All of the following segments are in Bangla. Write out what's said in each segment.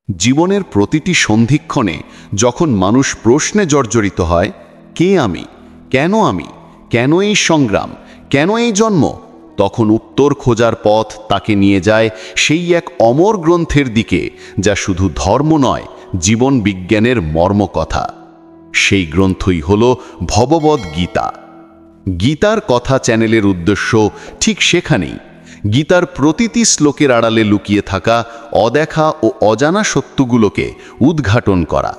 জীবনের প্রতিটি সন্ধিক্ষণে যখন মানুষ প্রশ্নে জর্জরিত হয়, কে আমি, কেন এই সংগ্রাম, কেন এই জন্ম, তখন উত্তর খোঁজার পথ তাকে নিয়ে যায় সেই এক অমর গ্রন্থের দিকে, যা শুধু ধর্ম নয়, জীবন বিজ্ঞানের মর্মকথা। সেই গ্রন্থই হল ভগবদ গীতা। গীতার কথা চ্যানেলের উদ্দেশ্য ঠিক সেখানেই, গীতার প্রতিটি শ্লোকের আড়ালে লুকিয়ে থাকা অদেখা ও অজানা সত্যগুলোকে উদ্ঘাটন করা।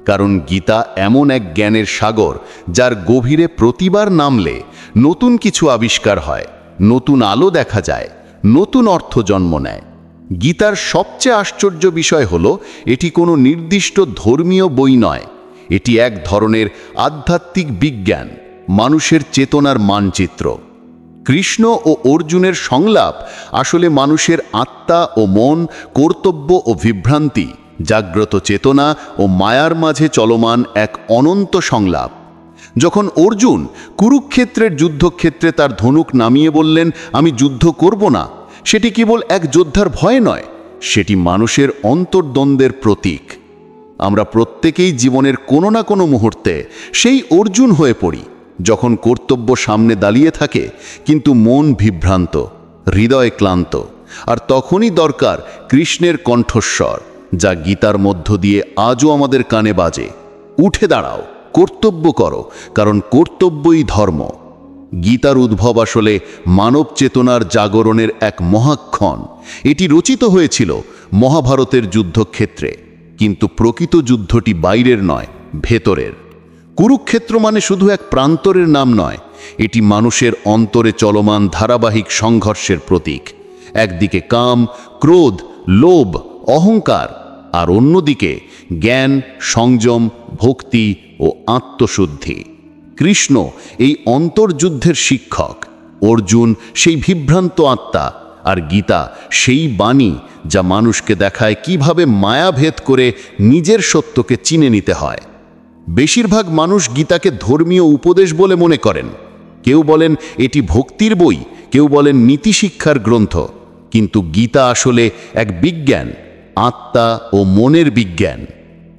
কারণ গীতা এমন এক জ্ঞানের সাগর, যার গভীরে প্রতিবার নামলে নতুন কিছু আবিষ্কার হয়, নতুন আলো দেখা যায়, নতুন অর্থ জন্ম নেয়। গীতার সবচেয়ে আশ্চর্য বিষয় হলো, এটি কোনো নির্দিষ্ট ধর্মীয় বই নয়, এটি এক ধরনের আধ্যাত্মিক বিজ্ঞান, মানুষের চেতনার মানচিত্র। কৃষ্ণ ও অর্জুনের সংলাপ আসলে মানুষের আত্মা ও মন, কর্তব্য ও বিভ্রান্তি, জাগ্রত চেতনা ও মায়ার মাঝে চলমান এক অনন্ত সংলাপ। যখন অর্জুন কুরুক্ষেত্রের যুদ্ধক্ষেত্রে তার ধনুক নামিয়ে বললেন, আমি যুদ্ধ করব না, সেটি কেবল এক যোদ্ধার ভয় নয়, সেটি মানুষের অন্তর্দ্বন্দ্বের প্রতীক। আমরা প্রত্যেকেই জীবনের কোনো না কোনো মুহূর্তে সেই অর্জুন হয়ে পড়ি, যখন কর্তব্য সামনে দাঁড়িয়ে থাকে কিন্তু মন বিভ্রান্ত, হৃদয় ক্লান্ত। আর তখনই দরকার কৃষ্ণের কণ্ঠস্বর, যা গীতার মধ্য দিয়ে আজও আমাদের কানে বাজে। উঠে দাঁড়াও, কর্তব্য করো, কারণ কর্তব্যই ধর্ম। গীতার উদ্ভব আসলে মানব চেতনার জাগরণের এক মহাক্ষণ। এটি রচিত হয়েছিল মহাভারতের যুদ্ধক্ষেত্রে, কিন্তু প্রকৃত যুদ্ধটি বাইরের নয়, ভেতরের। কুরুক্ষেত্র মানে শুধু এক প্রান্তরের নাম নয়, এটি মানুষের অন্তরে চলমান ধারাবাহিক সংঘর্ষের প্রতীক। একদিকে কাম, ক্রোধ, লোভ, অহংকার, আর অন্যদিকে জ্ঞান, সংযম, ভক্তি ও আত্মশুদ্ধি। কৃষ্ণ এই অন্তর্যুদ্ধের শিক্ষক, অর্জুন সেই বিভ্রান্ত আত্মা, আর গীতা সেই বাণী যা মানুষকে দেখায় কিভাবে মায়াভেদ করে নিজের সত্যকে চিনে নিতে হয়। বেশিরভাগ মানুষ গীতাকে ধর্মীয় উপদেশ বলে মনে করেন। কেউ বলেন এটি ভক্তির বই, কেউ বলেন নীতিশিক্ষার গ্রন্থ। কিন্তু গীতা আসলে এক বিজ্ঞান, আত্মা ও মনের বিজ্ঞান।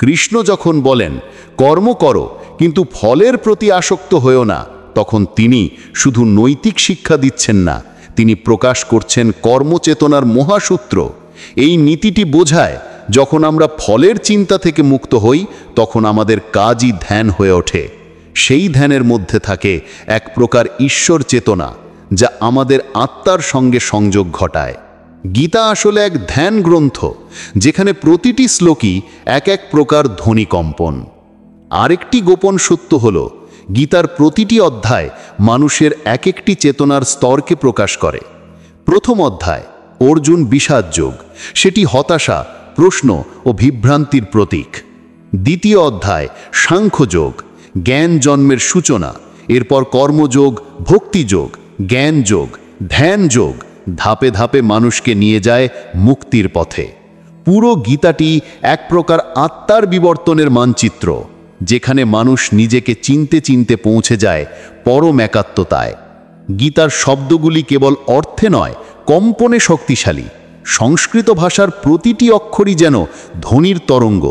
কৃষ্ণ যখন বলেন কর্ম করো কিন্তু ফলের প্রতি আসক্ত হয়েও না, তখন তিনি শুধু নৈতিক শিক্ষা দিচ্ছেন না, তিনি প্রকাশ করছেন কর্মচেতনার মহাসূত্র। এই নীতিটি বোঝায়, যখন আমরা ফলের চিন্তা থেকে মুক্ত হই, তখন আমাদের কাজই ধ্যান হয়ে ওঠে। সেই ধ্যানের মধ্যে থাকে এক প্রকার ঈশ্বর চেতনা, যা আমাদের আত্মার সঙ্গে সংযোগ ঘটায়। গীতা আসলে এক ধ্যান গ্রন্থ, যেখানে প্রতিটি শ্লোকই এক এক প্রকার ধ্বনিকম্পন। আরেকটি গোপন সত্য হল, গীতার প্রতিটি অধ্যায় মানুষের এক একটি চেতনার স্তরকে প্রকাশ করে। প্রথম অধ্যায় অর্জুন বিষাদ যোগ, সেটি হতাশা, প্রশ্ন ও বিভ্রান্তির প্রতীক। দ্বিতীয় অধ্যায় সাংখ্যযোগ, জ্ঞান জন্মের সূচনা। এরপর কর্মযোগ, ভক্তিযোগ, জ্ঞান যোগ, ধ্যান যোগ ধাপে ধাপে মানুষকে নিয়ে যায় মুক্তির পথে। পুরো গীতাটি এক প্রকার আত্মার বিবর্তনের মানচিত্র, যেখানে মানুষ নিজেকে চিনতে চিনতে পৌঁছে যায় পরম একাত্মতায়। গীতার শব্দগুলি কেবল অর্থে নয়, কম্পনে শক্তিশালী। সংস্কৃত ভাষার প্রতিটি অক্ষরই যেন ধ্বনির তরঙ্গ।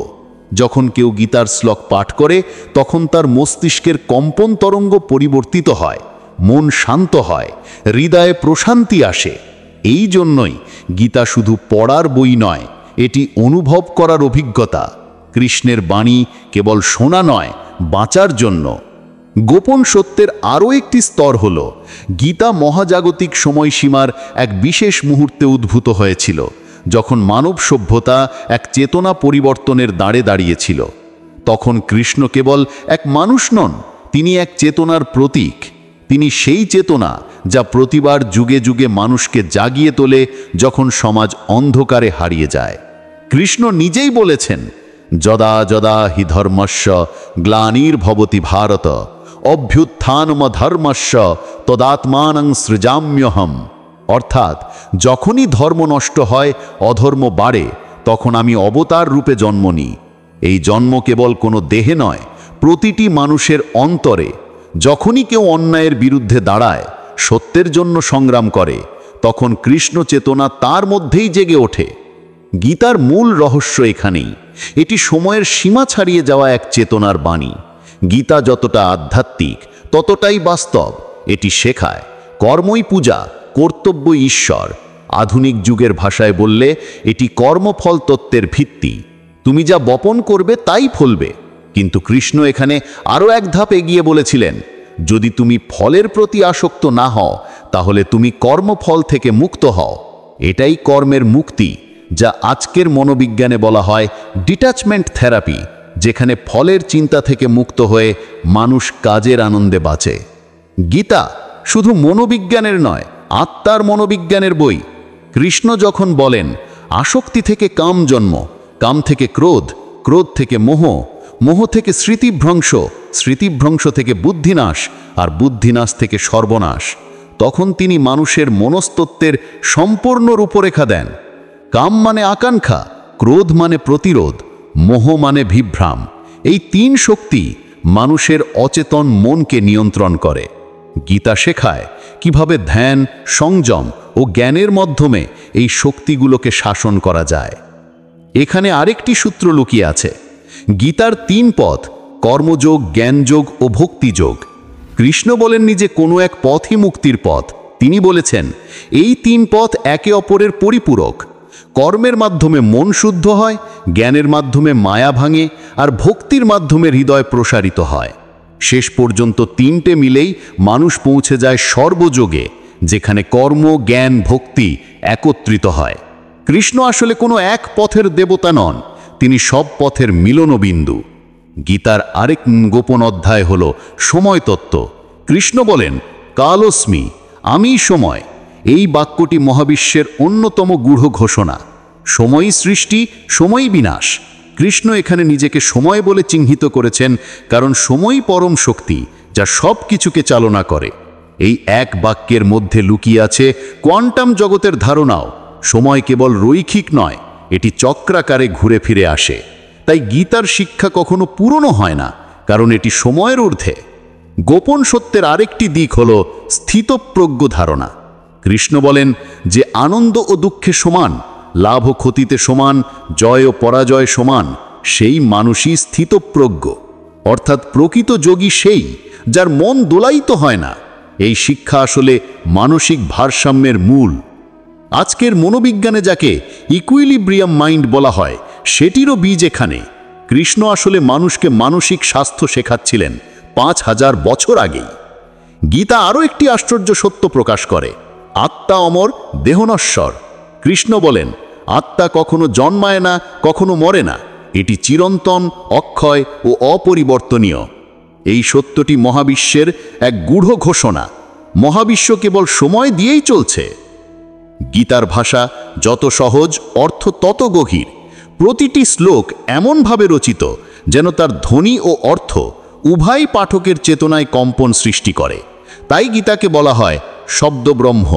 যখন কেউ গীতার শ্লোক পাঠ করে, তখন তার মস্তিষ্কের কম্পন তরঙ্গ পরিবর্তিত হয়, মন শান্ত হয়, হৃদয়ে প্রশান্তি আসে। এই জন্যই গীতা শুধু পড়ার বই নয়, এটি অনুভব করার অভিজ্ঞতা। কৃষ্ণের বাণী কেবল শোনা নয়, বাঁচার জন্য। গোপন সত্যের আরও একটি স্তর হল, গীতা মহাজাগতিক সময়সীমার এক বিশেষ মুহূর্তে উদ্ভূত হয়েছিল, যখন মানব সভ্যতা এক চেতনা পরিবর্তনের দাঁড়ে দাঁড়িয়েছিল। তখন কৃষ্ণ কেবল এক মানুষ নন, তিনি এক চেতনার প্রতীক। তিনি সেই চেতনা যা প্রতিবার যুগে যুগে মানুষকে জাগিয়ে তোলে যখন সমাজ অন্ধকারে হারিয়ে যায়। কৃষ্ণ নিজেই বলেছেন, যদা যদা হি ধর্মস্য গ্লানির্ভবতি ভারত অভ্যুত্থানমধর্মস্য তদাত্মানং সৃজাম্যহম। অর্থাৎ, যখনই ধর্ম নষ্ট হয়, অধর্ম বাড়ে, তখন আমি অবতার রূপে জন্ম নিই। এই জন্ম কেবল কোনো দেহে নয়, প্রতিটি মানুষের অন্তরে। যখনই কেউ অন্যায়ের বিরুদ্ধে দাঁড়ায়, সত্যের জন্য সংগ্রাম করে, তখন কৃষ্ণ চেতনা তার মধ্যেই জেগে ওঠে। গীতার মূল রহস্য এখানেই। এটি সময়ের সীমা ছাড়িয়ে যাওয়া এক চেতনার বাণী। গীতা যতটা আধ্যাত্মিক ততটাই বাস্তব। এটি শেখায় কর্মই পূজা, কর্তব্যই ঈশ্বর। আধুনিক যুগের ভাষায় বললে এটি কর্মফল তত্ত্বের ভিত্তি। তুমি যা বপন করবে তাই ফলবে। কিন্তু কৃষ্ণ এখানে আরও এক ধাপ এগিয়ে বলেছিলেন, যদি তুমি ফলের প্রতি আসক্ত না হও তাহলে তুমি কর্মফল থেকে মুক্ত হও। এটাই কর্মের মুক্তি, যা আজকের মনোবিজ্ঞানে বলা হয় ডিট্যাচমেন্ট থেরাপি, যেখানে ফলের চিন্তা থেকে মুক্ত হয়ে মানুষ কাজের আনন্দে বাঁচে। গীতা শুধু মনোবিজ্ঞানের নয়, আত্মার মনোবিজ্ঞানের বই। কৃষ্ণ যখন বলেন আসক্তি থেকে কাম জন্ম, কাম থেকে ক্রোধ, ক্রোধ থেকে মোহ, মোহ থেকে স্মৃতিভ্রংশ, স্মৃতিভ্রংশ থেকে বুদ্ধিনাশ, আর বুদ্ধিনাশ থেকে সর্বনাশ, তখন তিনি মানুষের মনস্তত্ত্বের সম্পূর্ণ রূপরেখা দেন। কাম মানে আকাঙ্ক্ষা, ক্রোধ মানে প্রতিরোধ, মোহ মানে বিভ্রাম। এই তিন শক্তি মানুষের অচেতন মনকে নিয়ন্ত্রণ করে। গীতা শেখায় কিভাবে ধ্যান, সংযম ও জ্ঞানের মাধ্যমে এই শক্তিগুলোকে শাসন করা যায়। এখানে আরেকটি সূত্র লুকিয়ে আছে। গীতার তিন পথ, কর্মযোগ, জ্ঞানযোগ ও ভক্তিযোগ। কৃষ্ণ বলেননি যে কোনো এক পথই মুক্তির পথ। তিনি বলেছেন এই তিন পথ একে অপরের পরিপূরক। কর্মের মাধ্যমে মন শুদ্ধ হয়, জ্ঞানের মাধ্যমে মায়া ভাঙে, আর ভক্তির মাধ্যমে হৃদয় প্রসারিত হয়। শেষ পর্যন্ত তিনটে মিলেই মানুষ পৌঁছে যায় সর্বযোগে, যেখানে কর্ম, জ্ঞান, ভক্তি একত্রিত হয়। কৃষ্ণ আসলে কোনো এক পথের দেবতা নন, তিনি সব পথের মিলনবিন্দু। গীতার আরেক গোপন অধ্যায় হল সময় তত্ত্ব। কৃষ্ণ বলেন কালোস্মি, আমি সময়। এই বাক্যটি মহাবিশ্বের অন্যতম গূঢ় ঘোষণা। সময়ই সৃষ্টি, সময়ই বিনাশ। কৃষ্ণ এখানে নিজেকে সময় বলে চিহ্নিত করেছেন, কারণ সময়ই পরম শক্তি, যা সব কিছুকে চালনা করে। এই এক বাক্যের মধ্যে লুকিয়ে আছে কোয়ান্টাম জগতের ধারণাও। সময় কেবল রৈখিক নয়, এটি চক্রাকারে ঘুরে ফিরে আসে। তাই গীতার শিক্ষা কখনো পুরনো হয় না, কারণ এটি সময়ের ঊর্ধ্বে। গোপন সত্যের আরেকটি দিক হল স্থিতপ্রজ্ঞ ধারণা। কৃষ্ণ বলেন যে আনন্দ ও দুঃখে সমান, লাভ ও ক্ষতিতে সমান, জয় ও পরাজয় সমান, সেই মানুষই স্থিতপ্রজ্ঞ। অর্থাৎ প্রকৃত যোগী সেই, যার মন দোলায়িত হয় না। এই শিক্ষা আসলে মানসিক ভারসাম্যের মূল। আজকের মনোবিজ্ঞানে যাকে ইকুইলিব্রিয়াম মাইন্ড বলা হয়, সেটিরও বীজ এখানে। কৃষ্ণ আসলে মানুষকে মানসিক স্বাস্থ্য শেখাচ্ছিলেন 5000 বছর আগেই। গীতা আরও একটি আশ্চর্য সত্য প্রকাশ করে, আত্মা অমর, দেহ নশ্বর। কৃষ্ণ বলেন আত্মা কখনো জন্মায় না, কখনো মরে না, এটি চিরন্তন, অক্ষয় ও অপরিবর্তনীয়। এই সত্যটি মহাবিশ্বের এক গূঢ় ঘোষণা। মহাবিশ্ব কেবল সময় দিয়েই চলছে। গীতার ভাষা যত সহজ, অর্থ তত গভীর। প্রতিটি শ্লোক এমনভাবে রচিত যেন তার ধ্বনি ও অর্থ উভয় পাঠকের চেতনায় কম্পন সৃষ্টি করে। তাই গীতাকে বলা হয় শব্দব্রহ্ম,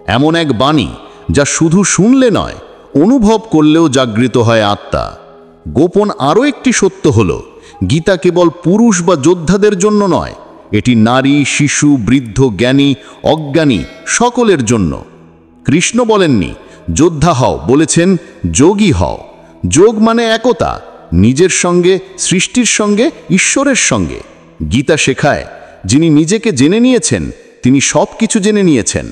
এমন এক বাণী যা শুধু শুনলে নয়, অনুভব করলেও জাগৃত হয় আত্মা। গোপন আরও একটি সত্য হল, গীতা কেবল পুরুষ বা যোদ্ধাদের জন্য নয়, এটি নারী, শিশু, বৃদ্ধ, জ্ঞানী, অজ্ঞানী সকলের জন্য। কৃষ্ণ বলেননি যোদ্ধা হও, বলেছেন যোগী হও। যোগ মানে একতা, নিজের সঙ্গে, সৃষ্টির সঙ্গে, ঈশ্বরের সঙ্গে। গীতা শেখায় যিনি নিজেকে জেনে নিয়েছেন তিনি সব কিছু জেনে নিয়েছেন।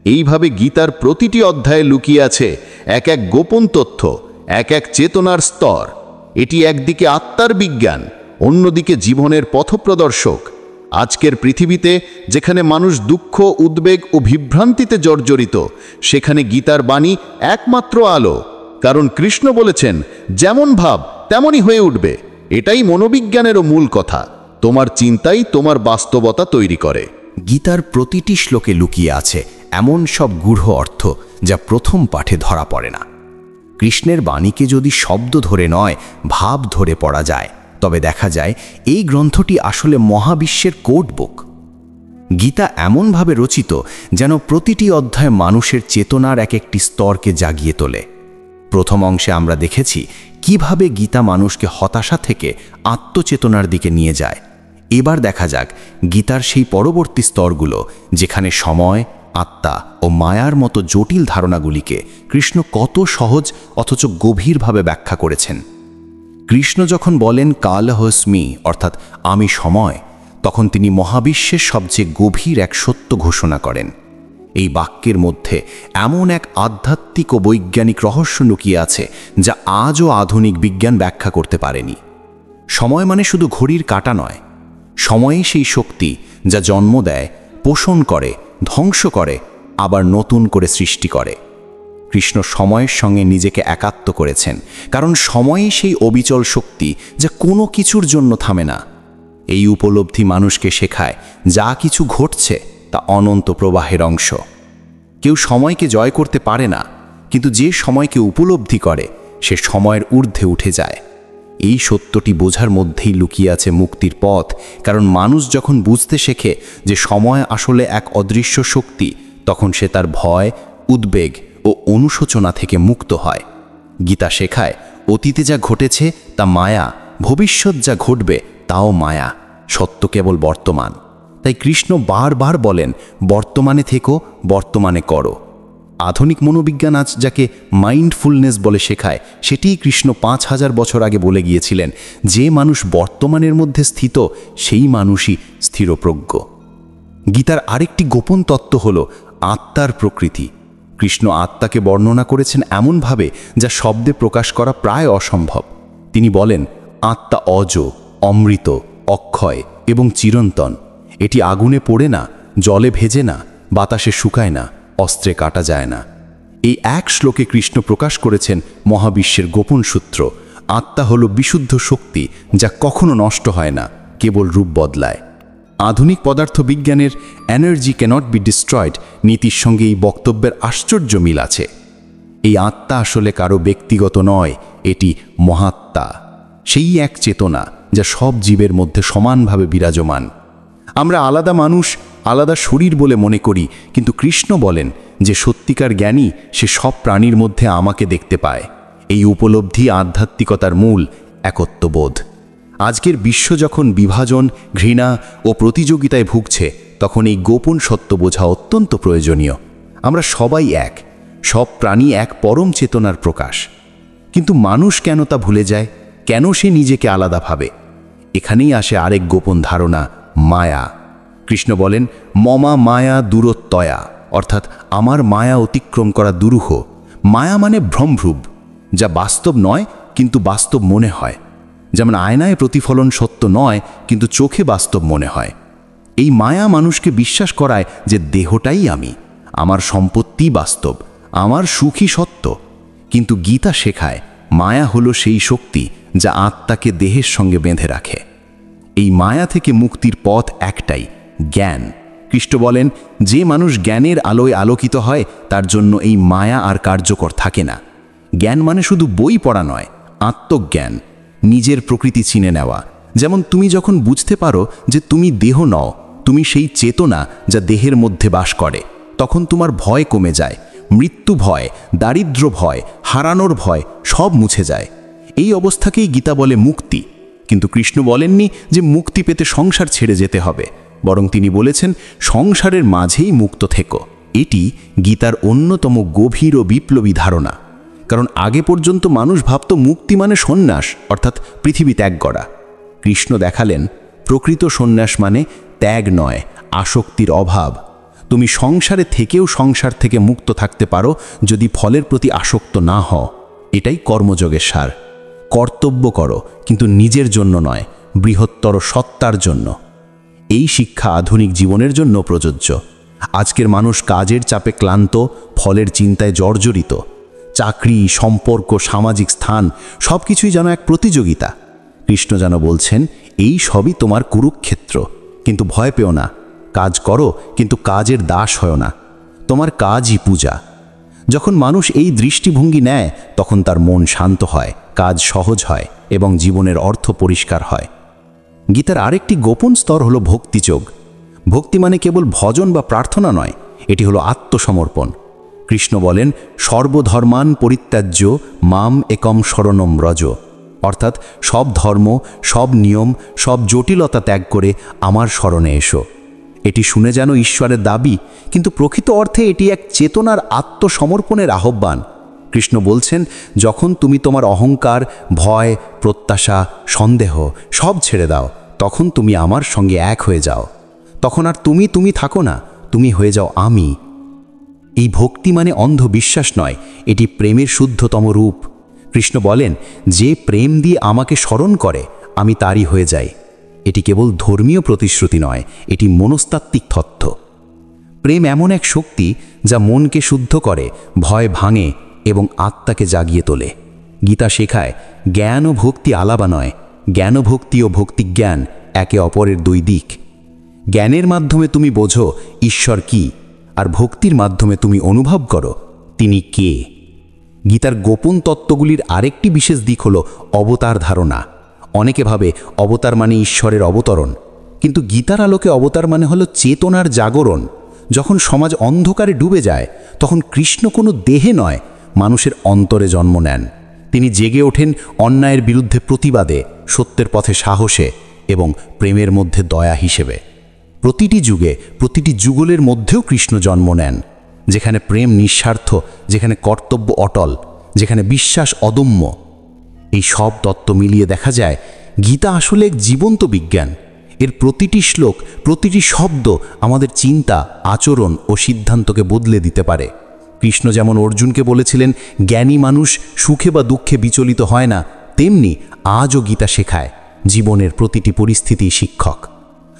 এইভাবে গীতার প্রতিটি অধ্যায়ে লুকিয়ে আছে এক এক গোপন তথ্য, এক এক চেতনার স্তর। এটি একদিকে আত্মার বিজ্ঞান, অন্যদিকে জীবনের পথপ্রদর্শক। আজকের পৃথিবীতে যেখানে মানুষ দুঃখ, উদ্বেগ ও বিভ্রান্তিতে জর্জরিত, সেখানে গীতার বাণী একমাত্র আলো। কারণ কৃষ্ণ বলেছেন যেমন ভাব তেমনই হয়ে উঠবে। এটাই মনোবিজ্ঞানেরও মূল কথা। তোমার চিন্তাই তোমার বাস্তবতা তৈরি করে। গীতার প্রতিটি শ্লোকে লুকিয়ে আছে এমন সব গূঢ় অর্থ যা প্রথম পাঠে ধরা পড়ে না। কৃষ্ণের বাণীকে যদি শব্দ ধরে নয়, ভাব ধরে পড়া যায়, তবে দেখা যায় এই গ্রন্থটি আসলে মহাবিশ্বের কোড বুক। গীতা এমনভাবে রচিত যেন প্রতিটি অধ্যায় মানুষের চেতনার এক একটি স্তরকে জাগিয়ে তোলে। প্রথম অংশে আমরা দেখেছি কিভাবে গীতা মানুষকে হতাশা থেকে আত্মচেতনার দিকে নিয়ে যায়। এবার দেখা যাক গীতার সেই পরবর্তী স্তরগুলো, যেখানে সময়, আত্মা ও মায়ার মতো জটিল ধারণাগুলিকে কৃষ্ণ কত সহজ অথচ গভীরভাবে ব্যাখ্যা করেছেন। কৃষ্ণ যখন বলেন কালহস্মি অর্থাৎ আমি সময়, তখন তিনি মহাবিশ্বের সবচেয়ে গভীর এক সত্য ঘোষণা করেন। এই বাক্যের মধ্যে এমন এক আধ্যাত্মিক ও বৈজ্ঞানিক রহস্য লুকিয়ে আছে যা আজও আধুনিক বিজ্ঞান ব্যাখ্যা করতে পারেনি। সময় মানে শুধু ঘড়ির কাঁটা নয়, সময়ই সেই শক্তি যা জন্ম দেয়, পোষণ করে, ধ্বংস করে, আবার নতুন করে সৃষ্টি করে। কৃষ্ণ সময়ের সঙ্গে নিজেকে একাত্ম করেছেন, কারণ সময়ই সেই অবিচল শক্তি যা কোনো কিছুর জন্য থামে না। এই উপলব্ধি মানুষকে শেখায় যা কিছু ঘটছে তা অনন্ত প্রবাহের অংশ। কেউ সময়কে জয় করতে পারে না, কিন্তু যে সময়কে উপলব্ধি করে সে সময়ের ঊর্ধ্বে উঠে যায়। এই সত্যটি বোঝার মধ্যেই লুকিয়ে আছে মুক্তির পথ, কারণ মানুষ যখন বুঝতে শেখে যে সময় আসলে এক অদৃশ্য শক্তি, তখন সে তার ভয়, উদ্বেগ ও অনুশোচনা থেকে মুক্ত হয়। গীতা শেখায় অতীতে যা ঘটেছে তা মায়া, ভবিষ্যৎ যা ঘটবে তাও মায়া, সত্য কেবল বর্তমান। তাই কৃষ্ণ বারবার বলেন, বর্তমানে থেকো, বর্তমানে করো। আধুনিক মনোবিজ্ঞান আজ যাকে মাইন্ডফুলনেস বলে শেখায়, সেটিই কৃষ্ণ 5000 বছর আগে বলে গিয়েছিলেন। যে মানুষ বর্তমানের মধ্যে স্থিত, সেই মানুষই স্থিরপ্রজ্ঞ। গীতার আরেকটি গোপন তত্ত্ব হল আত্মার প্রকৃতি। কৃষ্ণ আত্মাকে বর্ণনা করেছেন এমনভাবে যা শব্দে প্রকাশ করা প্রায় অসম্ভব। তিনি বলেন, আত্মা অজ, অমৃত, অক্ষয় এবং চিরন্তন। এটি আগুনে পোড়ে না, জলে ভেজে না, বাতাসে শুকায় না, অস্ত্রে কাটা যায় না। এই এক শ্লোকে কৃষ্ণ প্রকাশ করেছেন মহাবিশ্বের গোপন সূত্র। আত্মা হল বিশুদ্ধ শক্তি যা কখনো নষ্ট হয় না, কেবল রূপ বদলায়। আধুনিক পদার্থবিজ্ঞানের এনার্জি ক্যানট বি ডিস্ট্রয়েড নীতির সঙ্গে এই বক্তব্যের আশ্চর্য মিল আছে। এই আত্মা আসলে কারো ব্যক্তিগত নয়, এটি মহাত্মা, সেই এক চেতনা যা সব জীবের মধ্যে সমানভাবে বিরাজমান। আমরা আলাদা মানুষ, আলাদা শরীর বলে মনে করি, কিন্তু কৃষ্ণ বলেন যে সত্যিকার জ্ঞানী সে সব প্রাণীর মধ্যে আমাকে দেখতে পায়। এই উপলব্ধি আধ্যাত্মিকতার মূল, একত্ববোধ। আজকের বিশ্ব যখন বিভাজন, ঘৃণা ও প্রতিযোগিতায় ভুগছে, তখন এই গোপন সত্য বোঝা অত্যন্ত প্রয়োজনীয়। আমরা সবাই এক, সব প্রাণী এক পরম চেতনার প্রকাশ। কিন্তু মানুষ কেন তা ভুলে যায়? কেন সে নিজেকে আলাদা ভাবে? এখানেই আসে আরেক গোপন ধারণা, মায়া। কৃষ্ণ বলেন, মমা মায়া দূরত্বয়া, অর্থাৎ আমার মায়া অতিক্রম করা দুরূহ। মায়া মানে ভ্রমভ্রূব, যা বাস্তব নয় কিন্তু বাস্তব মনে হয়। যেমন আয়নায় প্রতিফলন সত্য নয়, কিন্তু চোখে বাস্তব মনে হয়। এই মায়া মানুষকে বিশ্বাস করায় যে দেহটাই আমি, আমার সম্পত্তি বাস্তব, আমার সুখী সত্য। কিন্তু গীতা শেখায় মায়া হলো সেই শক্তি যা আত্মাকে দেহের সঙ্গে বেঁধে রাখে। এই মায়া থেকে মুক্তির পথ একটাই, জ্ঞান। কৃষ্ণ বলেন, যে মানুষ জ্ঞানের আলোয় আলোকিত হয় তার জন্য এই মায়া আর কার্যকর থাকে না। জ্ঞান মানে শুধু বই পড়া নয়, আত্মজ্ঞান, নিজের প্রকৃতি চিনে নেওয়া। যেমন তুমি যখন বুঝতে পারো যে তুমি দেহ নও, তুমি সেই চেতনা যা দেহের মধ্যে বাস করে, তখন তোমার ভয় কমে যায়। মৃত্যু ভয়, দারিদ্র্য ভয়, হারানোর ভয় সব মুছে যায়। এই অবস্থাকেই গীতা বলে মুক্তি। কিন্তু কৃষ্ণ বলেননি যে মুক্তি পেতে সংসার ছেড়ে যেতে হবে, বরং তিনি বলেছেন সংসারের মাঝেই মুক্ত থেকো। এটি গীতার অন্যতম গভীর ও বিপ্লবী ধারণা। কারণ আগে পর্যন্ত মানুষ ভাবত মুক্তি মানে সন্ন্যাস, অর্থাৎ পৃথিবী ত্যাগ করা। কৃষ্ণ দেখালেন প্রকৃত সন্ন্যাস মানে ত্যাগ নয়, আসক্তির অভাব। তুমি সংসারে থেকেও সংসার থেকে মুক্ত থাকতে পারো যদি ফলের প্রতি আসক্ত না হও। এটাই কর্মযোগের সার। কর্তব্য করো, কিন্তু নিজের জন্য নয়, বৃহত্তর সত্তার জন্য। এই শিক্ষা আধুনিক জীবনের জন্য প্রযোজ্য। আজকের মানুষ কাজের চাপে ক্লান্ত, ফলের চিন্তায় জর্জরিত। চাকরি, সম্পর্ক, সামাজিক স্থান সব কিছুই যেন এক প্রতিযোগিতা। কৃষ্ণ যেন বলছেন, এই সবই তোমার কুরুক্ষেত্র, কিন্তু ভয় পেও না। কাজ করো, কিন্তু কাজের দাস হও না। তোমার কাজই পূজা। যখন মানুষ এই দৃষ্টিভঙ্গি নেয়, তখন তার মন শান্ত হয়, কাজ সহজ হয় এবং জীবনের অর্থ পরিষ্কার হয়। গীতার আরেকটি গোপন স্তর হলো ভক্তিযোগ। ভক্তি মানে কেবল ভজন বা প্রার্থনা নয়, এটি হলো আত্মসমর্পণ। কৃষ্ণ বলেন, সর্বধর্মান পরিত্যাজ্য মাম একম শরণম ব্রজ, অর্থাৎ সব ধর্ম, সব নিয়ম, সব জটিলতা ত্যাগ করে আমার শরণে এসো। এটি শুনে যেন ঈশ্বরের দাবি, কিন্তু প্রকৃত অর্থে এটি এক চেতনার আত্মসমর্পণের আহ্বান। কৃষ্ণ বলছেন, যখন তুমি তোমার অহংকার, ভয়, প্রত্যাশা, সন্দেহ সব ছেড়ে দাও, তখন তুমি আমার সঙ্গে এক হয়ে যাও। তখন আর তুমি থাকো না, তুমি হয়ে যাও আমি। এই ভক্তি মানে অন্ধ বিশ্বাস নয়, এটি প্রেমের শুদ্ধতম রূপ। কৃষ্ণ বলেন, যে প্রেম দিয়ে আমাকে স্মরণ করে আমি তারই হয়ে যাই। এটি কেবল ধর্মীয় প্রতিশ্রুতি নয়, এটি মনস্তাত্ত্বিক তথ্য। প্রেম এমন এক শক্তি যা মনকে শুদ্ধ করে, ভয় ভাঙে এবং আত্মাকে জাগিয়ে তোলে। গীতা শেখায়, জ্ঞান ও ভক্তি আলাদা নয়, জ্ঞান ও ভক্তি ও ভক্তিজ্ঞান একে অপরের দুই দিক। জ্ঞানের মাধ্যমে তুমি বোঝো ঈশ্বর কি, আর ভক্তির মাধ্যমে তুমি অনুভব করো তিনি কে। গীতার গোপন তত্ত্বগুলির আরেকটি বিশেষ দিক হল অবতার ধারণা। অনেকে ভাবে অবতার মানে ঈশ্বরের অবতরণ, কিন্তু গীতার আলোকে অবতার মানে হলো চেতনার জাগরণ। যখন সমাজ অন্ধকারে ডুবে যায়, তখন কৃষ্ণ কোনো দেহে নয়, মানুষের অন্তরে জন্ম নেন। তিনি জেগে ওঠেন অন্যায়ের বিরুদ্ধে প্রতিবাদে, সত্যের পথে সাহসে এবং প্রেমের মধ্যে দয়া হিসেবে। প্রতিটি যুগে, প্রতিটি যুগলের মধ্যেও কৃষ্ণ জন্ম নেন। যেখানে প্রেম নিঃস্বার্থ, যেখানে কর্তব্য অটল, যেখানে বিশ্বাস অদম্য। এই সব তত্ত্ব মিলিয়ে দেখা যায় গীতা আসলে এক জীবন্ত বিজ্ঞান। এর প্রতিটি শ্লোক, প্রতিটি শব্দ আমাদের চিন্তা, আচরণ ও সিদ্ধান্তকে বদলে দিতে পারে। কৃষ্ণ যেমন অর্জুনকে বলেছিলেন, জ্ঞানী মানুষ সুখে বা দুঃখে বিচলিত হয় না, তেমনি আজও গীতা শেখায় জীবনের প্রতিটি পরিস্থিতি শিক্ষক।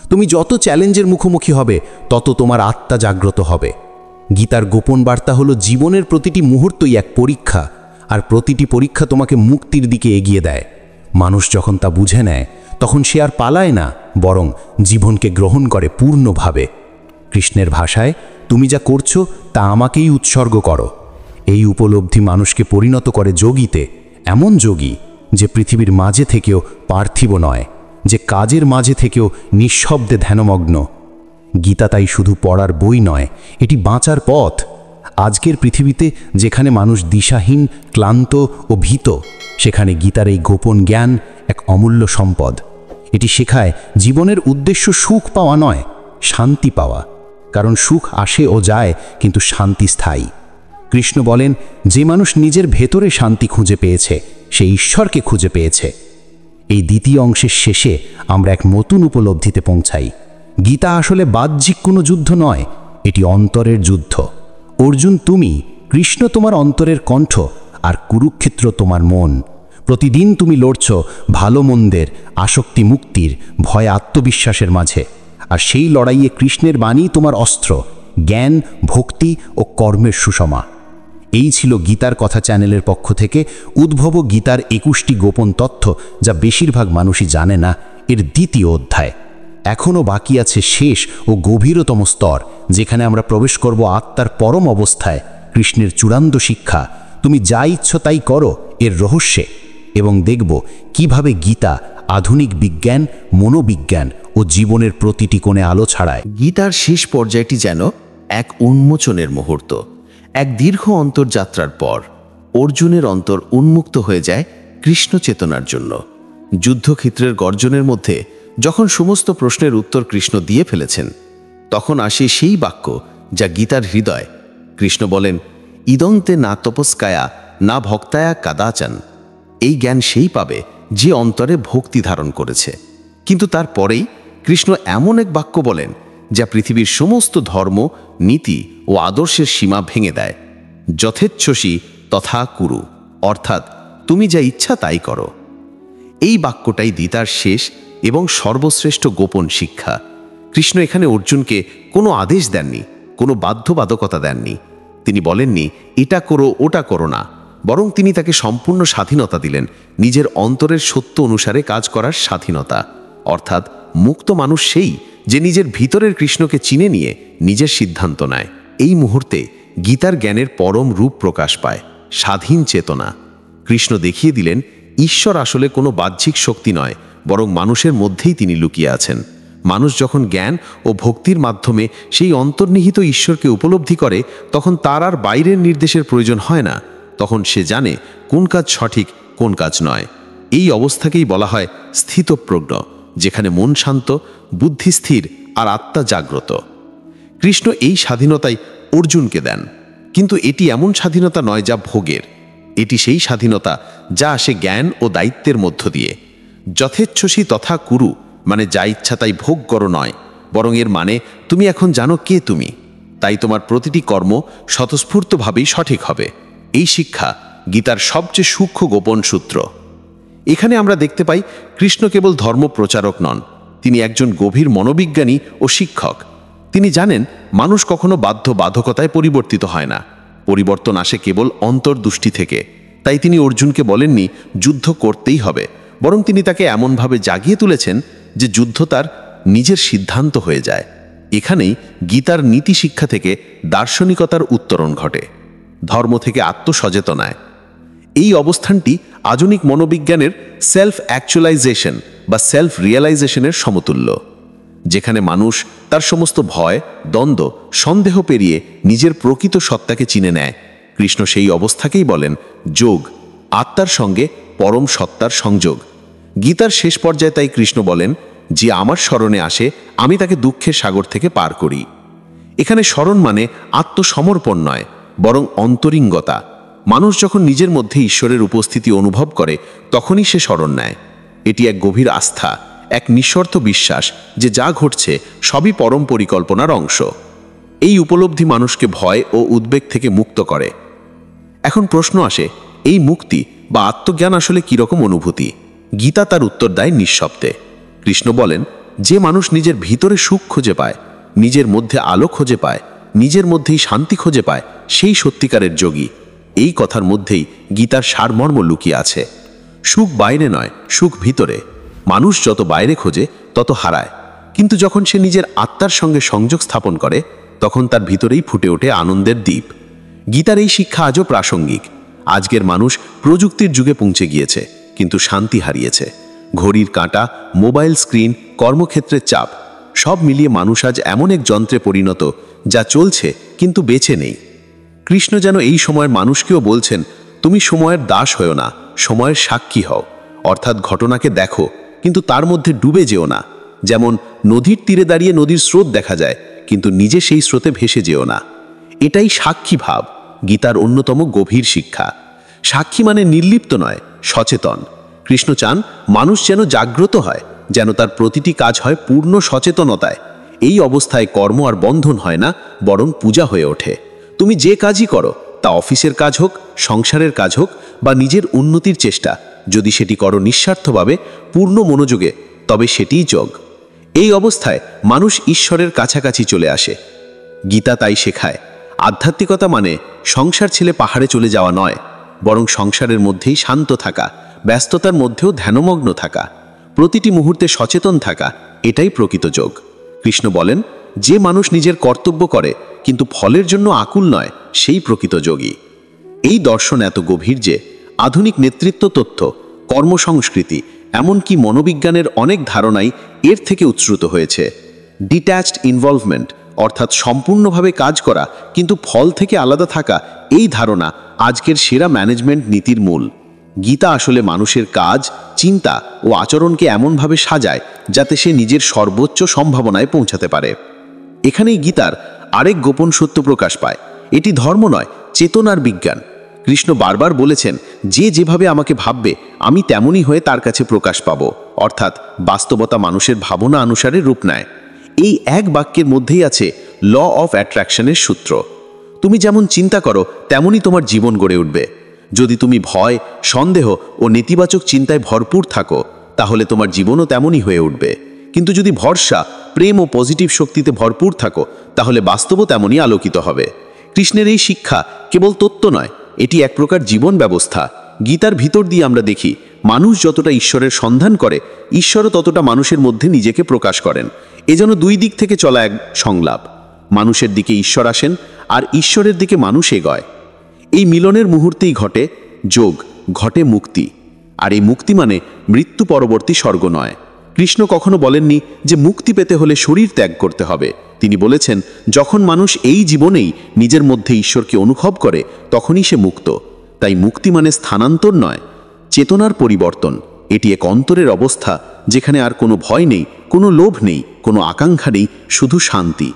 তুমি যত চ্যালেঞ্জের মুখোমুখি হবে, তত তোমার আত্মা জাগ্রত হবে। গীতার গোপন বার্তা হলো জীবনের প্রতিটি মুহূর্তই এক পরীক্ষা, আর প্রতিটি পরীক্ষা তোমাকে মুক্তির দিকে এগিয়ে দেয়। মানুষ যখন তা বুঝে নেয়, তখন সে আর পালায় না, বরং জীবনকে গ্রহণ করে পূর্ণভাবে। কৃষ্ণের ভাষায়, তুমি যা করছো তা আমাকেই উৎসর্গ করো। এই উপলব্ধি মানুষকে পরিণত করে যোগীতে, এমন যোগী যে পৃথিবীর মাঝে থেকেও পার্থিব নয়, যে কাজের মাঝে থেকেও নিঃশব্দে ধ্যানমগ্ন। গীতা তাই শুধু পড়ার বই নয়, এটি বাঁচার পথ। আজকের পৃথিবীতে যেখানে মানুষ দিশাহীন, ক্লান্ত ও ভীত, সেখানে গীতার এই গোপন জ্ঞান এক অমূল্য সম্পদ। এটি শেখায় জীবনের উদ্দেশ্য সুখ পাওয়া নয়, শান্তি পাওয়া। কারণ সুখ আসে ও যায়, কিন্তু শান্তি স্থায়ী। কৃষ্ণ বলেন, যে মানুষ নিজের ভেতরে শান্তি খুঁজে পেয়েছে, সে ঈশ্বরকে খুঁজে পেয়েছে। এই দ্বিতীয় অংশের শেষে আমরা এক নতুন উপলব্ধিতে পৌঁছাই। গীতা আসলে বাহ্যিক কোনো যুদ্ধ নয়, এটি অন্তরের যুদ্ধ। অর্জুন তুমি, কৃষ্ণ তোমার অন্তরের কণ্ঠ, আর কুরুক্ষেত্র তোমার মন। প্রতিদিন তুমি লড়ছ ভালো মন্দের, আসক্তি মুক্তির, ভয় আত্মবিশ্বাসের মাঝে। আর সেই লড়াইয়ে কৃষ্ণের বাণী তোমার অস্ত্র, জ্ঞান, ভক্তি ও কর্মের সুষমা। এই ছিল গীতার কথা চ্যানেলের পক্ষ থেকে উদ্ভব গীতার 21টি গোপন তথ্য, যা বেশিরভাগ মানুষই জানে না, এর দ্বিতীয় অধ্যায়। এখনও বাকি আছে শেষ ও গভীরতম স্তর, যেখানে আমরা প্রবেশ করব আত্মার পরম অবস্থায়, কৃষ্ণের চূড়ান্ত শিক্ষা, তুমি যা ইচ্ছ তাই করো, এর রহস্যে, এবং দেখব কিভাবে গীতা আধুনিক বিজ্ঞান, মনোবিজ্ঞান ও জীবনের প্রতিটি কোণে আলো ছড়ায়। গীতার শেষ পর্যায়টি যেন এক উন্মোচনের মুহূর্ত। এক দীর্ঘ অন্তর্যাত্রার পর অর্জুনের অন্তর উন্মুক্ত হয়ে যায় কৃষ্ণ চেতনার জন্য। যুদ্ধক্ষেত্রের গর্জনের মধ্যে যখন সমস্ত প্রশ্নের উত্তর কৃষ্ণ দিয়ে ফেলেছেন, তখন আসে সেই বাক্য যা গীতার হৃদয়। কৃষ্ণ বলেন, ইদন্তে না তপস্কায়া না ভক্তায়া কাদাচান। এই জ্ঞান সেই পাবে যে অন্তরে ভক্তি ধারণ করেছে। কিন্তু তারপরেই কৃষ্ণ এমন এক বাক্য বলেন যা পৃথিবীর সমস্ত ধর্ম, নীতি ও আদর্শের সীমা ভেঙে দেয়। যথেচ্ছসি তথা কুরু, অর্থাৎ তুমি যা ইচ্ছা তাই করো। এই বাক্যটাই গীতার শেষ এবং সর্বশ্রেষ্ঠ গোপন শিক্ষা। কৃষ্ণ এখানে অর্জুনকে কোনো আদেশ দেননি, কোনো বাধ্যবাধকতা দেননি। তিনি বলেননি এটা করো ওটা করো না, বরং তিনি তাকে সম্পূর্ণ স্বাধীনতা দিলেন, নিজের অন্তরের সত্য অনুসারে কাজ করার স্বাধীনতা। অর্থাৎ মুক্ত মানুষ সেই যে নিজের ভিতরের কৃষ্ণকে চিনে নিয়ে নিজের সিদ্ধান্ত নেয়। এই মুহূর্তে গীতার জ্ঞানের পরম রূপ প্রকাশ পায়, স্বাধীন চেতনা। কৃষ্ণ দেখিয়ে দিলেন ঈশ্বর আসলে কোনো বাহ্যিক শক্তি নয়, বরং মানুষের মধ্যেই তিনি লুকিয়ে আছেন। মানুষ যখন জ্ঞান ও ভক্তির মাধ্যমে সেই অন্তর্নিহিত ঈশ্বরকে উপলব্ধি করে, তখন তার আর বাইরের নির্দেশের প্রয়োজন হয় না। তখন সে জানে কোন কাজ সঠিক, কোন কাজ নয়। এই অবস্থাকেই বলা হয় স্থিতপ্রজ্ঞ, যেখানে মন শান্ত, বুদ্ধি স্থির আর আত্মা জাগ্রত। কৃষ্ণ এই স্বাধীনতাই অর্জুনকে দেন, কিন্তু এটি এমন স্বাধীনতা নয় যা ভোগের। এটি সেই স্বাধীনতা যা আসে জ্ঞান ও দায়িত্বের মধ্য দিয়ে। যথেচ্ছসী তথা কুরু মানে যা ইচ্ছা তাই ভোগ করো নয়, বরং এর মানে তুমি এখন জানো কে তুমি, তাই তোমার প্রতিটি কর্ম স্বতঃস্ফূর্তভাবেই সঠিক হবে। এই শিক্ষা গীতার সবচেয়ে সূক্ষ্ম গোপন সূত্র। এখানে আমরা দেখতে পাই কৃষ্ণ কেবল ধর্ম প্রচারক নন, তিনি একজন গভীর মনোবিজ্ঞানী ও শিক্ষক। তিনি জানেন মানুষ কখনো বাধ্যবাধকতায় পরিবর্তিত হয় না, পরিবর্তন আসে কেবল অন্তর্দৃষ্টি থেকে। তাই তিনি অর্জুনকে বলেননি যুদ্ধ করতেই হবে, বরং তিনি তাকে এমনভাবে জাগিয়ে তুলেছেন যে যুদ্ধ তার নিজের সিদ্ধান্ত হয়ে যায়। এখানেই গীতার নীতি শিক্ষা থেকে দার্শনিকতার উত্তরণ ঘটে, ধর্ম থেকে আত্মসচেতনায়। এই অবস্থানটি আধুনিক মনোবিজ্ঞানের সেলফ অ্যাকচুয়ালাইজেশন বা সেলফ রিয়েলাইজেশনের সমতুল্য, যেখানে মানুষ তার সমস্ত ভয়, দ্বন্দ্ব, সন্দেহ পেরিয়ে নিজের প্রকৃত সত্তাকে চিনে নেয়। কৃষ্ণ সেই অবস্থাকেই বলেন যোগ, আত্মার সঙ্গে পরম সত্তার সংযোগ। গীতার শেষ পর্যায়ে তাই কৃষ্ণ বলেন, যে আমার শরণে আসে আমি তাকে দুঃখের সাগর থেকে পার করি। এখানে শরণ মানে আত্মসমর্পণ নয়, বরং অন্তরিঙ্গতা। মানুষ যখন নিজের মধ্যে ঈশ্বরের উপস্থিতি অনুভব করে তখনই সে শরণ নেয়। এটি এক গভীর আস্থা, এক নিঃশর্ত বিশ্বাস যে যা ঘটছে সবই পরম পরিকল্পনার অংশ। এই উপলব্ধি মানুষকে ভয় ও উদ্বেগ থেকে মুক্ত করে। এখন প্রশ্ন আসে, এই মুক্তি বা আত্মজ্ঞান আসলে কীরকম অনুভূতি? গীতা তার উত্তর দেয় নিঃশব্দে। কৃষ্ণ বলেন, যে মানুষ নিজের ভিতরে সুখ খুঁজে পায়, নিজের মধ্যে আলো খুঁজে পায়, নিজের মধ্যেই শান্তি খুঁজে পায়, সেই সত্যিকারের যোগী। এই কথার মধ্যেই গীতার সারমর্ম লুকিয়ে আছে। সুখ বাইরে নয়, সুখ ভিতরে। মানুষ যত বাইরে খোঁজে তত হারায়, কিন্তু যখন সে নিজের আত্মার সঙ্গে সংযোগ স্থাপন করে তখন তার ভিতরেই ফুটে ওঠে আনন্দের দ্বীপ। গীতার এই শিক্ষা আজও প্রাসঙ্গিক। আজকের মানুষ প্রযুক্তির যুগে পৌঁছে গিয়েছে, কিন্তু শান্তি হারিয়েছে। ঘড়ির কাঁটা, মোবাইল স্ক্রিন, কর্মক্ষেত্রের চাপ, সব মিলিয়ে মানুষ আজ এমন এক যন্ত্রে পরিণত যা চলছে কিন্তু বেঁচে নেই। কৃষ্ণ যেন এই সময়ের মানুষকেও বলছেন, তুমি সময়ের দাস হও না, সময়ের সাক্ষী হও। অর্থাৎ ঘটনাকে দেখো কিন্তু তার মধ্যে ডুবে যেও না। যেমন নদীর তীরে দাঁড়িয়ে নদীর স্রোত দেখা যায়, কিন্তু নিজে সেই স্রোতে ভেসে যেও না। এটাই সাক্ষী ভাব, গীতার অন্যতম গভীর শিক্ষা। সাক্ষী মানে নির্লিপ্ত নয়, সচেতন। কৃষ্ণ চান মানুষ যেন জাগ্রত হয়, যেন তার প্রতিটি কাজ হয় পূর্ণ সচেতনতায়। এই অবস্থায় কর্ম আর বন্ধন হয় না, বরং পূজা হয়ে ওঠে। তুমি যে কাজই করো, তা অফিসের কাজ হোক, সংসারের কাজ হোক বা নিজের উন্নতির চেষ্টা, যদি সেটি করো নিঃস্বার্থভাবে, পূর্ণ মনোযোগে, তবে সেটিই যোগ। এই অবস্থায় মানুষ ঈশ্বরের কাছাকাছি চলে আসে। গীতা তাই শেখায়, আধ্যাত্মিকতা মানে সংসার ছেড়ে পাহাড়ে চলে যাওয়া নয়, বরং সংসারের মধ্যেই শান্ত থাকা, ব্যস্ততার মধ্যেও ধ্যানমগ্ন থাকা, প্রতিটি মুহূর্তে সচেতন থাকা, এটাই প্রকৃত যোগ। কৃষ্ণ বলেন, যে মানুষ নিজের কর্তব্য করে কিন্তু ফলের জন্য আকুল নয়, সেই প্রকৃত যোগী। এই দর্শন এত গভীর যে আধুনিক নেতৃত্ব তথ্য, কর্মসংস্কৃতি, এমনকি মনোবিজ্ঞানের অনেক ধারণাই এর থেকে উৎসৃত হয়েছে। ডিট্যাচড ইনভলভমেন্ট অর্থাৎ সম্পূর্ণভাবে কাজ করা কিন্তু ফল থেকে আলাদা থাকা, এই ধারণা আজকের সেরা ম্যানেজমেন্ট নীতির মূল। গীতা আসলে মানুষের কাজ, চিন্তা ও আচরণকে এমনভাবে সাজায় যাতে সে নিজের সর্বোচ্চ সম্ভাবনায় পৌঁছাতে পারে। এখানেই গীতার আরেক গোপন সত্য প্রকাশ পায়। এটি ধর্ম নয়, চেতনার বিজ্ঞান। কৃষ্ণ বারবার বলেছেন, যে যেভাবে আমাকে ভাববে আমি তেমনই হয়ে তার কাছে প্রকাশ পাব। অর্থাৎ বাস্তবতা মানুষের ভাবনা অনুসারে রূপ নেয়। এই এক বাক্যের মধ্যেই আছে ল অফ অ্যাট্রাকশনের সূত্র। তুমি যেমন চিন্তা করো তেমনই তোমার জীবন গড়ে উঠবে। যদি তুমি ভয়, সন্দেহ ও নেতিবাচক চিন্তায় ভরপুর থাকো, তাহলে তোমার জীবনও তেমনই হয়ে উঠবে। কিন্তু যদি ভরসা, প্রেম ও পজিটিভ শক্তিতে ভরপুর থাকো, তাহলে বাস্তবও তেমনই আলোকিত হবে। কৃষ্ণের এই শিক্ষা কেবল তত্ত্ব নয়, এটি এক প্রকার জীবন ব্যবস্থা। গীতার ভিতর দিয়ে আমরা দেখি, মানুষ যতটা ঈশ্বরের সন্ধান করে, ঈশ্বরও ততটা মানুষের মধ্যে নিজেকে প্রকাশ করেন। এজন্য দুই দিক থেকে চলা এক সংলাপ। মানুষের দিকে ঈশ্বর আসেন আর ঈশ্বরের দিকে মানুষ এগোয়। এই মিলনের মুহূর্তেই ঘটে যোগ, ঘটে মুক্তি। আর এই মুক্তি মানে মৃত্যু পরবর্তী স্বর্গ নয়। কৃষ্ণ কখনো বলেননি যে মুক্তি পেতে হলে শরীর ত্যাগ করতে হবে। তিনি বলেছেন, যখন মানুষ এই জীবনেই নিজের মধ্যে ঈশ্বরকে অনুভব করে তখনই সে মুক্ত। তাই মুক্তি মানে স্থানান্তর নয়, চেতনার পরিবর্তন। এটি এক অন্তরের অবস্থা যেখানে আর কোনো ভয় নেই, কোনো লোভ নেই, কোনো আকাঙ্ক্ষা নেই, শুধু শান্তি।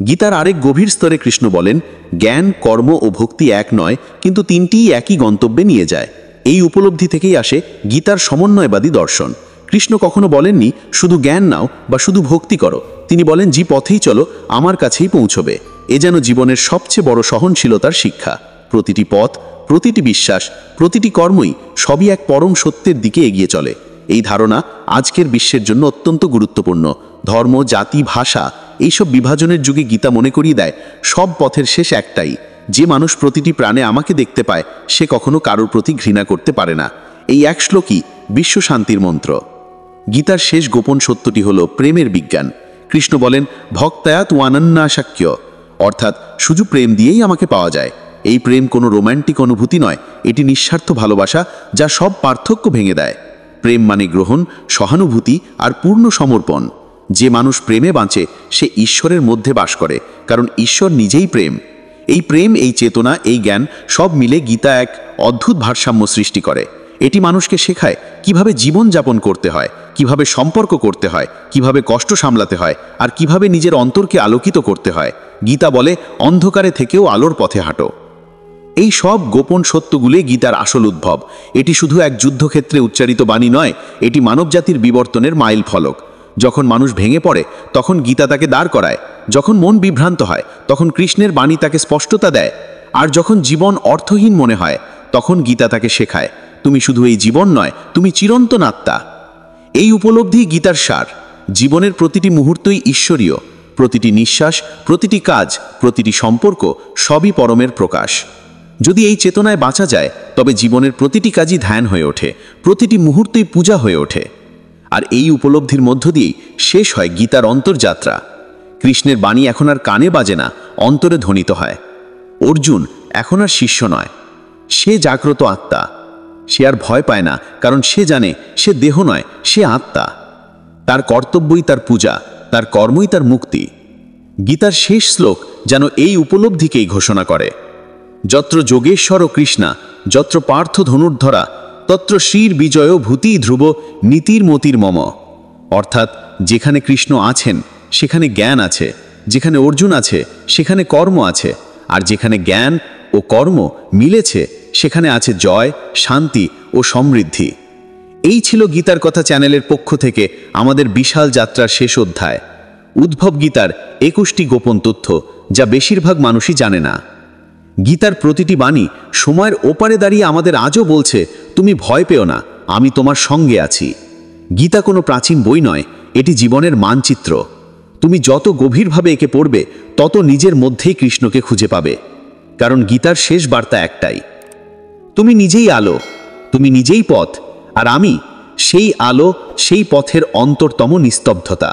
গীতার আরেক গভীর স্তরে কৃষ্ণ বলেন, জ্ঞান, কর্ম ও ভক্তি এক নয়, কিন্তু তিনটিই একই গন্তব্যে নিয়ে যায়। এই উপলব্ধি থেকেই আসে গীতার সমন্বয়বাদী দর্শন। কৃষ্ণ কখনো বলেননি শুধু জ্ঞান নাও বা শুধু ভক্তি করো। তিনি বলেন, যে পথেই চলো আমার কাছেই পৌঁছবে। এ যেন জীবনের সবচেয়ে বড় সহনশীলতার শিক্ষা। প্রতিটি পথ, প্রতিটি বিশ্বাস, প্রতিটি কর্মই সবই এক পরম সত্যের দিকে এগিয়ে চলে। এই ধারণা আজকের বিশ্বের জন্য অত্যন্ত গুরুত্বপূর্ণ। ধর্ম, জাতি, ভাষা এইসব বিভাজনের যুগে গীতা মনে করিয়ে দেয়, সব পথের শেষ একটাই। যে মানুষ প্রতিটি প্রাণে আমাকে দেখতে পায়, সে কখনো কারোর প্রতি ঘৃণা করতে পারে না। এই এক শ্লোকই বিশ্ব শান্তির মন্ত্র। গীতার শেষ গোপন সত্যটি হল প্রেমের বিজ্ঞান। কৃষ্ণ বলেন, ভক্তায়া তু অনন্যাশাক্য, অর্থাৎ শুধু প্রেম দিয়েই আমাকে পাওয়া যায়। এই প্রেম কোনো রোম্যান্টিক অনুভূতি নয়, এটি নিঃস্বার্থ ভালোবাসা যা সব পার্থক্য ভেঙে দেয়। প্রেম মানে গ্রহণ, সহানুভূতি আর পূর্ণ সমর্পণ। যে মানুষ প্রেমে বাঁচে সে ঈশ্বরের মধ্যে বাস করে, কারণ ঈশ্বর নিজেই প্রেম। এই প্রেম, এই চেতনা, এই জ্ঞান সব মিলে গীতা এক অদ্ভুত ভারসাম্য সৃষ্টি করে। এটি মানুষকে শেখায় কিভাবে জীবন যাপন করতে হয়, কিভাবে সম্পর্ক করতে হয়, কিভাবে কষ্ট সামলাতে হয়, আর কিভাবে নিজের অন্তরকে আলোকিত করতে হয়। গীতা বলে, অন্ধকারে থেকেও আলোর পথে হাঁটো। এই সব গোপন সত্যগুলি গীতার আসল উদ্ভব। এটি শুধু এক যুদ্ধক্ষেত্রে উচ্চারিত বাণী নয়, এটি মানবজাতির বিবর্তনের মাইল ফলক। যখন মানুষ ভেঙে পড়ে তখন গীতা তাকে দাঁড় করায়, যখন মন বিভ্রান্ত হয় তখন কৃষ্ণের বাণী তাকে স্পষ্টতা দেয়, আর যখন জীবন অর্থহীন মনে হয় তখন গীতা তাকে শেখায়, তুমি শুধু এই জীবন নয়, তুমি চিরন্তন আত্মা। এই উপলব্ধি গীতার সার। জীবনের প্রতিটি মুহূর্তই ঈশ্বরীয়, প্রতিটি নিঃশ্বাস, প্রতিটি কাজ, প্রতিটি সম্পর্ক সবই পরমের প্রকাশ। যদি এই চেতনায় বাঁচা যায় তবে জীবনের প্রতিটি কাজই ধ্যান হয়ে ওঠে, প্রতিটি মুহূর্তই পূজা হয়ে ওঠে। আর এই উপলব্ধির মধ্য দিয়েই শেষ হয় গীতার অন্তর্যাত্রা। কৃষ্ণের বাণী এখন আর কানে বাজে না, অন্তরে ধ্বনিত হয়। অর্জুন এখন আর শিষ্য নয়, সে জাগ্রত আত্মা। সে আর ভয় পায় না, কারণ সে জানে সে দেহ নয়, সে আত্মা। তার কর্তব্যই তার পূজা, তার কর্মই তার মুক্তি। গীতার শেষ শ্লোক যেন এই উপলব্ধিকেই ঘোষণা করে, যত্র যোগেশ্বর কৃষ্ণা, যত্র পার্থ ধনুর্ধরা, তত্র শ্রীর বিজয় ভূতি ধ্রুব নীতির মতির মম। অর্থাৎ যেখানে কৃষ্ণ আছেন সেখানে জ্ঞান আছে, যেখানে অর্জুন আছে সেখানে কর্ম আছে, আর যেখানে জ্ঞান ও কর্ম মিলেছে সেখানে আছে জয়, শান্তি ও সমৃদ্ধি। এই ছিল গীতার কথা চ্যানেলের পক্ষ থেকে আমাদের বিশাল যাত্রার শেষ অধ্যায়। উদ্ভব গীতার 21টি গোপন তথ্য যা বেশিরভাগ মানুষই জানে না। গীতার প্রতিটি বাণী সময়ের ওপারে দাঁড়িয়ে আমাদের আজও বলছে, তুমি ভয় পেও না, আমি তোমার সঙ্গে আছি। গীতা কোনো প্রাচীন বই নয়, এটি জীবনের মানচিত্র। তুমি যত গভীরভাবে একে পড়বে তত নিজের মধ্যেই কৃষ্ণকে খুঁজে পাবে। কারণ গীতার শেষ বার্তা একটাই, তুমি নিজেই আলো, তুমি নিজেই পথ, আর আমি সেই আলো, সেই পথের অন্তরতম নিস্তব্ধতা।